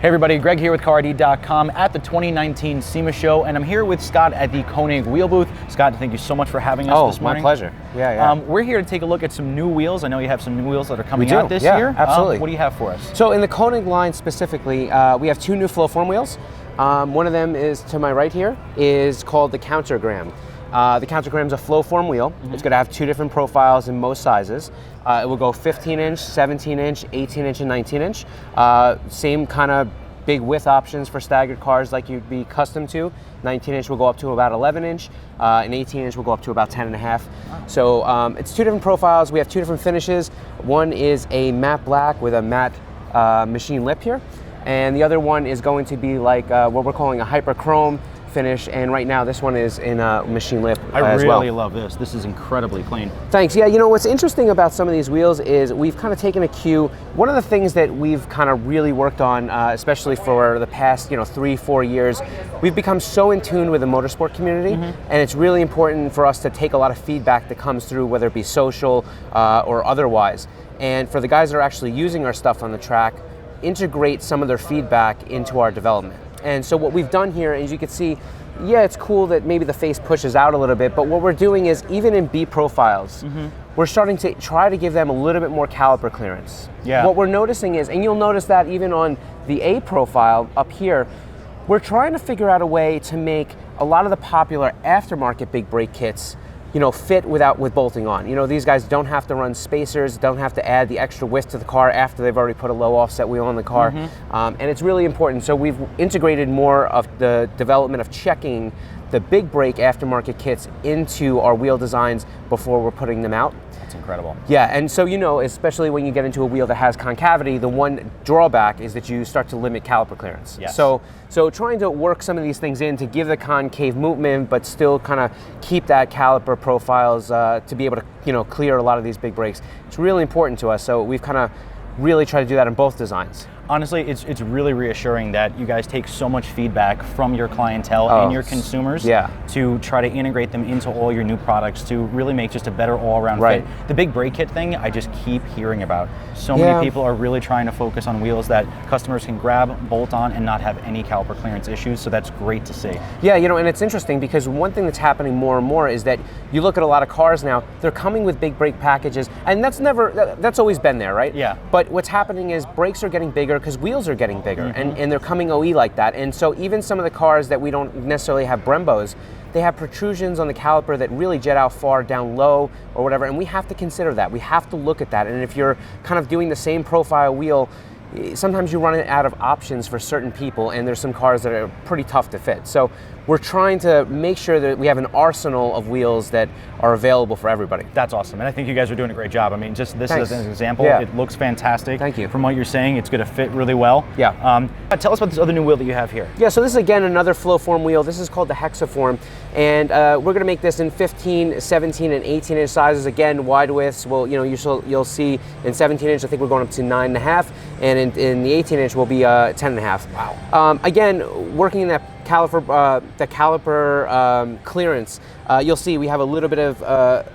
Hey everybody, Greg here with CARiD.com at the 2019 SEMA Show, and I'm here with Scott at the Konig Wheel booth. Scott, thank you so much for having us this morning. My pleasure. Yeah. We're here to take a look at some new wheels. I know you have some new wheels that are coming out this year. Absolutely. What do you have for us? So in the Konig line specifically, we have two new Hexaform wheels. One of them is to my right here, is called the Countergram. The Countergram is a Hexaform wheel. It's going to have two different profiles in most sizes. It will go 15-inch, 17-inch, 18-inch, and 19-inch. Same kind of big width options for staggered cars like you'd be accustomed to. 19-inch will go up to about 11-inch, and 18-inch will go up to about 10.5. Wow. So it's two different profiles. We have two different finishes. One is a matte black with a matte machine lip here, and the other one is going to be like what we're calling a hyper chrome finish, and right now this one is in a machine lip as well. I really love this. This is incredibly clean. Thanks. Yeah, you know what's interesting about some of these wheels is we've kind of taken a cue. One of the things that we've kind of really worked on, especially for the past 3-4 years, we've become so in tune with the motorsport community, and it's really important for us to take a lot of feedback that comes through, whether it be social or otherwise. And for the guys that are actually using our stuff on the track, integrate some of their feedback into our development. And so what we've done here, as you can see, yeah, it's cool that maybe the face pushes out a little bit, but what we're doing is, even in B profiles, we're starting to try to give them a little bit more caliper clearance. Yeah. What we're noticing is, and you'll notice that even on the A profile up here, we're trying to figure out a way to make a lot of the popular aftermarket big brake kits fit with bolting on. These guys don't have to run spacers, don't have to add the extra width to the car after they've already put a low offset wheel on the car. And it's really important. So we've integrated more of the development of checking the big brake aftermarket kits into our wheel designs before we're putting them out. That's incredible. Yeah, and so especially when you get into a wheel that has concavity, the one drawback is that you start to limit caliper clearance. Yes. So trying to work some of these things in to give the concave movement, but still kind of keep that caliper profiles to be able to clear a lot of these big brakes. It's really important to us. So we've kind of really tried to do that in both designs. Honestly, it's really reassuring that you guys take so much feedback from your clientele and your consumers to try to integrate them into all your new products to really make just a better all-around fit. The big brake kit thing, I just keep hearing about. So many people are really trying to focus on wheels that customers can grab, bolt on, and not have any caliper clearance issues, so that's great to see. Yeah, and it's interesting because one thing that's happening more and more is that you look at a lot of cars now, they're coming with big brake packages, and that's always been there, right? Yeah. But what's happening is brakes are getting bigger because wheels are getting bigger, and they're coming OE like that. And so even some of the cars that we don't necessarily have Brembos, they have protrusions on the caliper that really jet out far down low or whatever, and we have to consider that. We have to look at that. And if you're kind of doing the same profile wheel, sometimes you run out of options for certain people, and there's some cars that are pretty tough to fit. So we're trying to make sure that we have an arsenal of wheels that are available for everybody. That's awesome, and I think you guys are doing a great job. I mean, just this as an example, it looks fantastic. Thank you. From what you're saying, it's going to fit really well. Yeah. Tell us about this other new wheel that you have here. Yeah, so this is again another Hexaform wheel. This is called the Hexaform, and we're going to make this in 15, 17, and 18-inch sizes. Again, wide widths. Well, you'll see in 17-inch, I think we're going up to 9.5, and in the 18-inch will be 10.5. Wow. Again, working in that caliper clearance, you'll see we have a little bit of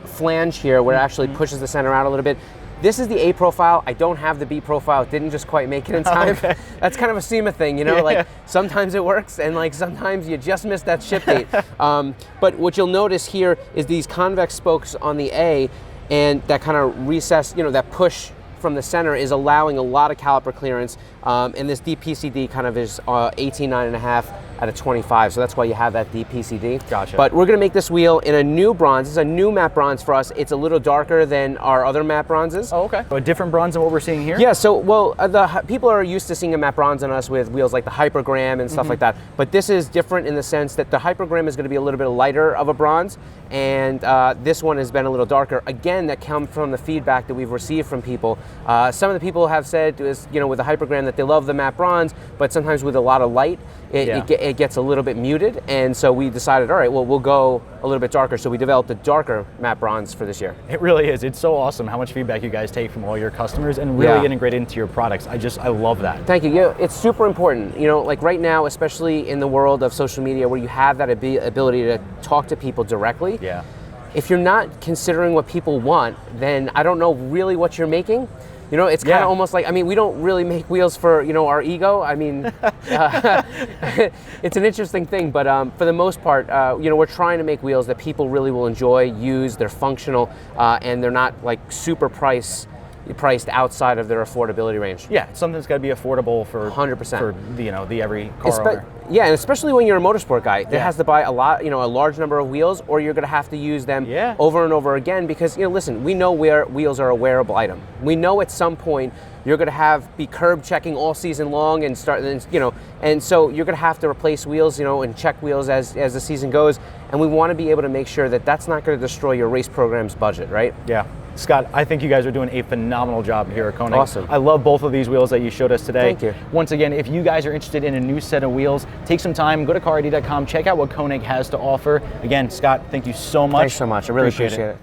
flange here where it actually pushes the center out a little bit. This is the A profile. I don't have the B profile. It didn't just quite make it in time. Okay. That's kind of a SEMA thing, like sometimes it works and like sometimes you just miss that ship date. But what you'll notice here is these convex spokes on the A, and that kind of recess, that push from the center is allowing a lot of caliper clearance, and this DPCD kind of is 18.9.5 out of 25, so that's why you have that DPCD. Gotcha. But we're going to make this wheel in a new bronze. This is a new matte bronze for us. It's a little darker than our other matte bronzes. Oh, okay. So a different bronze than what we're seeing here? Yeah, so, the people are used to seeing a matte bronze on us with wheels like the Hypergram and stuff like that, but this is different in the sense that the Hypergram is going to be a little bit lighter of a bronze, and this one has been a little darker. Again, that comes from the feedback that we've received from people. Some of the people have said, with the Hypergram, that they love the matte bronze, but sometimes with a lot of light, it gets a little bit muted, and so we decided, all right, well, we'll go a little bit darker, so we developed a darker matte bronze for this year. It really is. It's so awesome how much feedback you guys take from all your customers and really integrate into your products. I love that. Thank you. It's super important. Like right now, especially in the world of social media where you have that ability to talk to people directly. Yeah. If you're not considering what people want, then I don't know really what you're making. You know, it's kind of almost like, I mean, we don't really make wheels for, you know, our ego. I mean, it's an interesting thing, but for the most part, you know, we're trying to make wheels that people really will enjoy, use, they're functional, and they're not like super priced outside of their affordability range. Yeah, something that's got to be affordable for 100% for you know the every car owner. Yeah, and especially when you're a motorsport guy that has to buy a large number of wheels, or you're going to have to use them over and over again because, you know, listen, we know where wheels are a wearable item. We know at some point you're going to be curb checking all season long and and so you're going to have to replace wheels, you know, and check wheels as the season goes, and we want to be able to make sure that that's not going to destroy your race program's budget, right? Yeah. Scott, I think you guys are doing a phenomenal job here at Konig. Awesome. I love both of these wheels that you showed us today. Thank you. Once again, if you guys are interested in a new set of wheels, take some time, go to CARiD.com, check out what Konig has to offer. Again, Scott, thank you so much. Thanks so much. I really appreciate it.